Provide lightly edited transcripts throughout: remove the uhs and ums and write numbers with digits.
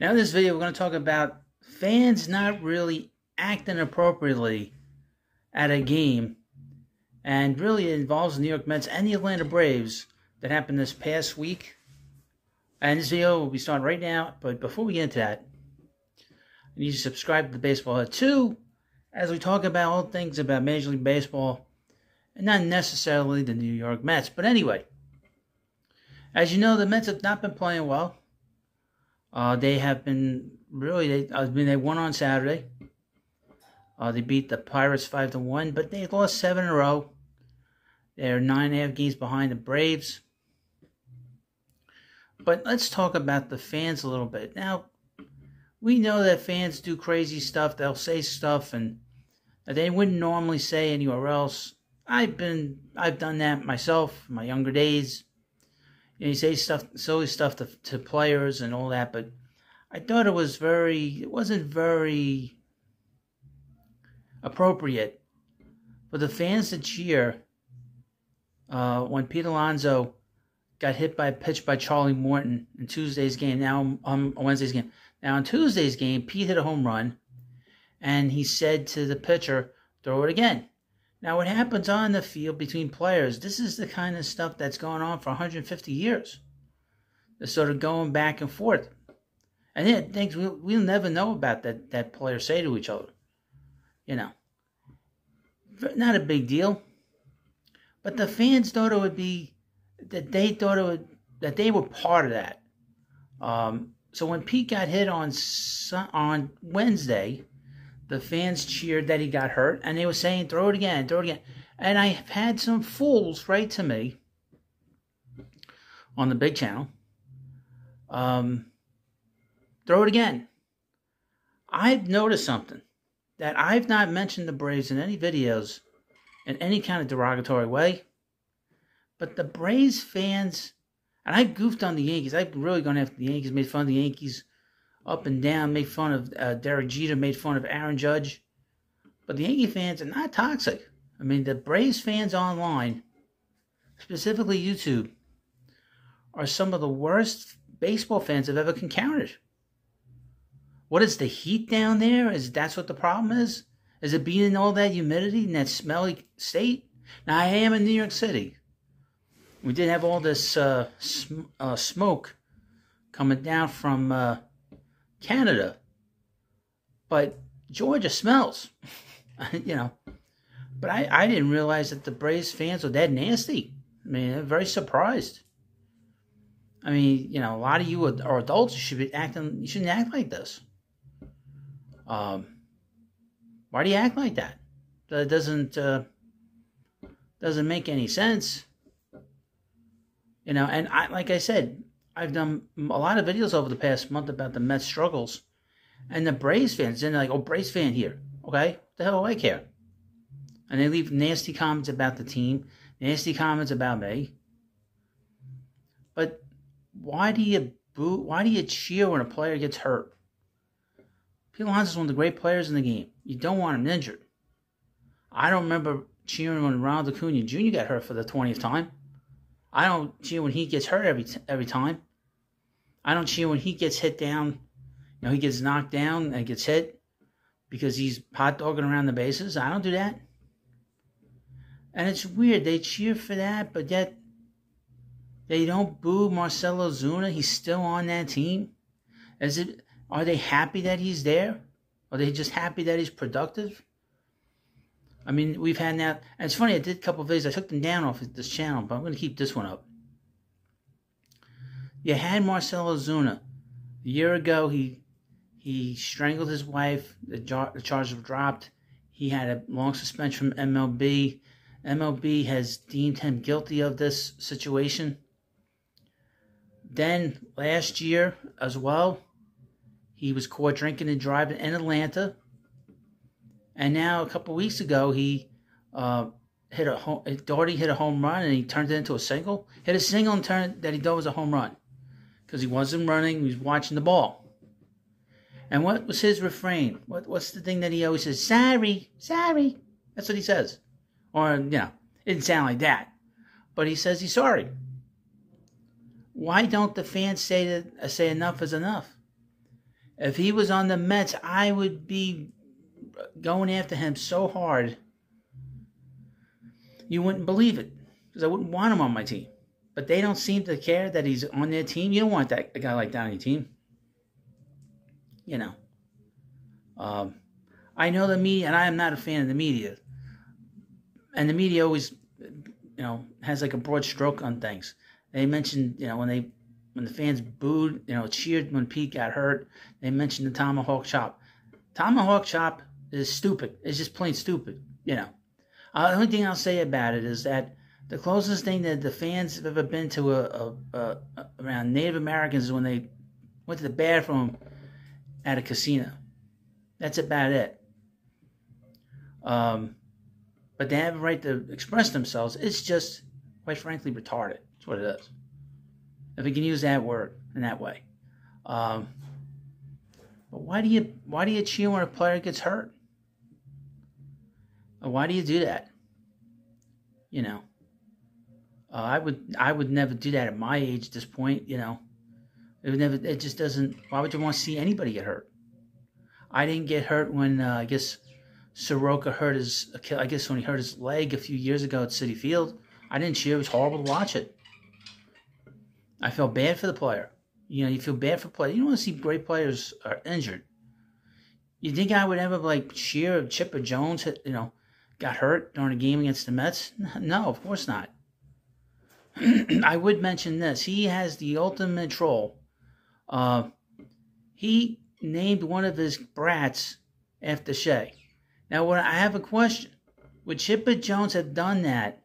Now in this video, we're going to talk about fans not really acting appropriately at a game, and really it involves the New York Mets and the Atlanta Braves that happened this past week. And this video will be starting right now, but before we get into that, I need you to subscribe to the Baseball Hut 2 as we talk about all things about Major League Baseball and not necessarily the New York Mets. But anyway, as you know, the Mets have not been playing well. They have been they won on Saturday. They beat the Pirates 5-1, but they lost 7 in a row. They're 9.5 games behind the Braves. But let's talk about the fans a little bit. Now, we know that fans do crazy stuff. They'll say stuff and that they wouldn't normally say anywhere else. I've done that myself in my younger days. You say silly stuff to players and all that, but I thought it wasn't very appropriate for the fans to cheer when Pete Alonso got hit by a pitch by Charlie Morton in Tuesday's game. Now on Wednesday's game. Now on Tuesday's game, Pete hit a home run, and he said to the pitcher, "Throw it again." Now, what happens on the field between players, this is the kind of stuff that's going on for 150 years. They're sort of going back and forth. And yeah, things we'll never know about that players say to each other. You know, not a big deal. But the fans thought it would be, that they were part of that. So when Pete got hit on Wednesday, the fans cheered that he got hurt, and they were saying, throw it again, throw it again. And I've had some fools write to me on the big channel, throw it again. I've noticed something, that I've not mentioned the Braves in any videos in any kind of derogatory way, but the Braves fans, and I goofed on the Yankees. I've really gone after the Yankees, made fun of the Yankees up and down, made fun of Derek Jeter, made fun of Aaron Judge. But the Yankee fans are not toxic. I mean, the Braves fans online, specifically YouTube, are some of the worst baseball fans I've ever encountered. What is the heat down there? That's what the problem is? Is it being in all that humidity in that smelly state? Now, I am in New York City. We did have all this smoke coming down from Canada, but Georgia smells, you know. But I didn't realize that the Braves fans were that nasty. I mean, I'm very surprised. I mean, you know, a lot of you are adults. You shouldn't act like this. Why do you act like that? That doesn't make any sense. You know, and like I said, I've done a lot of videos over the past month about the Mets struggles, and the Braves fans, and they're like, "Oh, Braves fan here, okay? What the hell do I care?" And they leave nasty comments about the team, nasty comments about me. But why do you boo? Why do you cheer when a player gets hurt? Pete Alonso is one of the great players in the game. You don't want him injured. I don't remember cheering when Ronald Acuna Jr. got hurt for the 20th time. I don't cheer when he gets hurt every time. I don't cheer when he gets hit down. You know, he gets knocked down and gets hit because he's hot dogging around the bases. I don't do that. And it's weird. They cheer for that, but yet they don't boo Marcell Ozuna. He's still on that team. Are they happy that he's there? Are they just happy that he's productive? I mean, we've had now, and it's funny, I did a couple of videos, I took them down off of this channel, but I'm going to keep this one up. You had Marcell Ozuna. A year ago, he strangled his wife, the charges were dropped. He had a long suspension from MLB. MLB has deemed him guilty of this situation. Then, last year as well, he was caught drinking and driving in Atlanta. And now, a couple of weeks ago, he Doherty hit a home run, and he turned it into a single. Hit a single and turned that he thought was a home run because he wasn't running; he was watching the ball. And what was his refrain? What's the thing that he always says? Sorry, sorry. That's what he says. Or, you know, it didn't sound like that, but he says he's sorry. Why don't the fans say enough is enough? If he was on the Mets, I would be going after him so hard. You wouldn't believe it, because I wouldn't want him on my team. But they don't seem to care that he's on their team. You don't want a guy like that on your team. You know. I know the media, and I am not a fan of the media. And the media always, has like a broad stroke on things. They mentioned, when the fans booed, cheered when Pete got hurt, they mentioned the tomahawk chop. Tomahawk chop is stupid. It's just plain stupid, The only thing I'll say about it is that the closest thing that the fans have ever been to around Native Americans is when they went to the bathroom at a casino. That's about it. But they have a right to express themselves. It's just, quite frankly, retarded. That's what it is. If we can use that word in that way. But why do you cheer when a player gets hurt? Or why do you do that? I would never do that at my age at this point. It just doesn't. Why would you want to see anybody get hurt? I didn't get hurt when I guess Soroka hurt when he hurt his leg a few years ago at Citi Field. I didn't cheer. It was horrible to watch it. I felt bad for the player. You feel bad for players. You don't want to see great players are injured. You think I would ever cheer if Chipper Jones got hurt during a game against the Mets? No, of course not. I would mention this. He has the ultimate troll. He named one of his brats after Shea. Now, I have a question. Would Chipper Jones have done that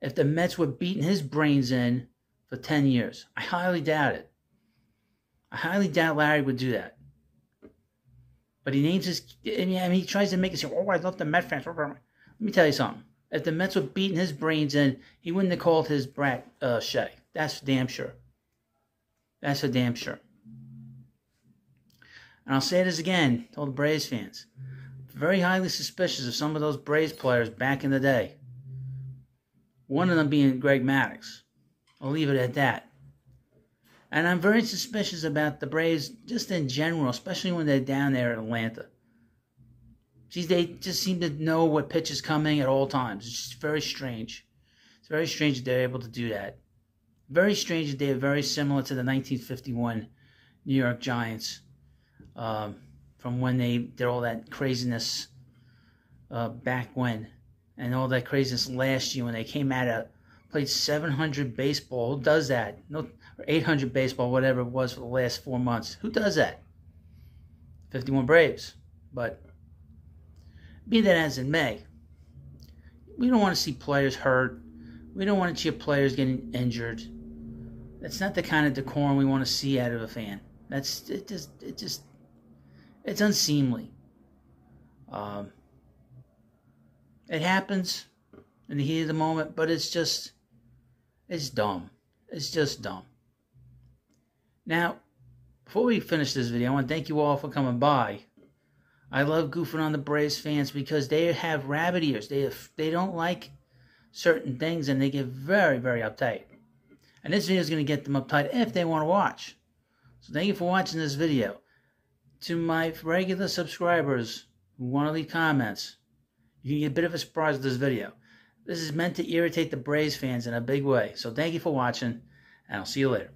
if the Mets were beating his brains in for 10 years? I highly doubt it. I highly doubt Larry would do that. But he names his... he tries to make it say, I love the Mets fans. Let me tell you something. If the Mets were beating his brains in, he wouldn't have called his brat Shea. That's for damn sure. That's for damn sure. And I'll say this again to all the Braves fans. Very highly suspicious of some of those Braves players back in the day. One of them being Greg Maddux. I'll leave it at that. And I'm very suspicious about the Braves just in general, especially when they're down there in Atlanta. See, they just seem to know what pitch is coming at all times. It's just very strange. It's very strange that they're able to do that. Very strange that they are very similar to the 1951 New York Giants. From when they did all that craziness back when. And all that craziness last year when they came played 700 baseball. Who does that? No, or 800 baseball, whatever it was for the last 4 months. Who does that? 51 Braves. But be that as it may, we don't want to see players hurt. We don't want to see players getting injured. That's not the kind of decorum we want to see out of a fan. It's unseemly. It happens in the heat of the moment, but it's dumb. It's just dumb. Now, before we finish this video, I want to thank you all for coming by. I love goofing on the Braves fans because they have rabbit ears. They don't like certain things and they get very, very uptight. And this video is going to get them uptight if they want to watch. So thank you for watching this video. To my regular subscribers who want to leave comments, you can get a bit of a surprise with this video. This is meant to irritate the Braves fans in a big way. So thank you for watching, and I'll see you later.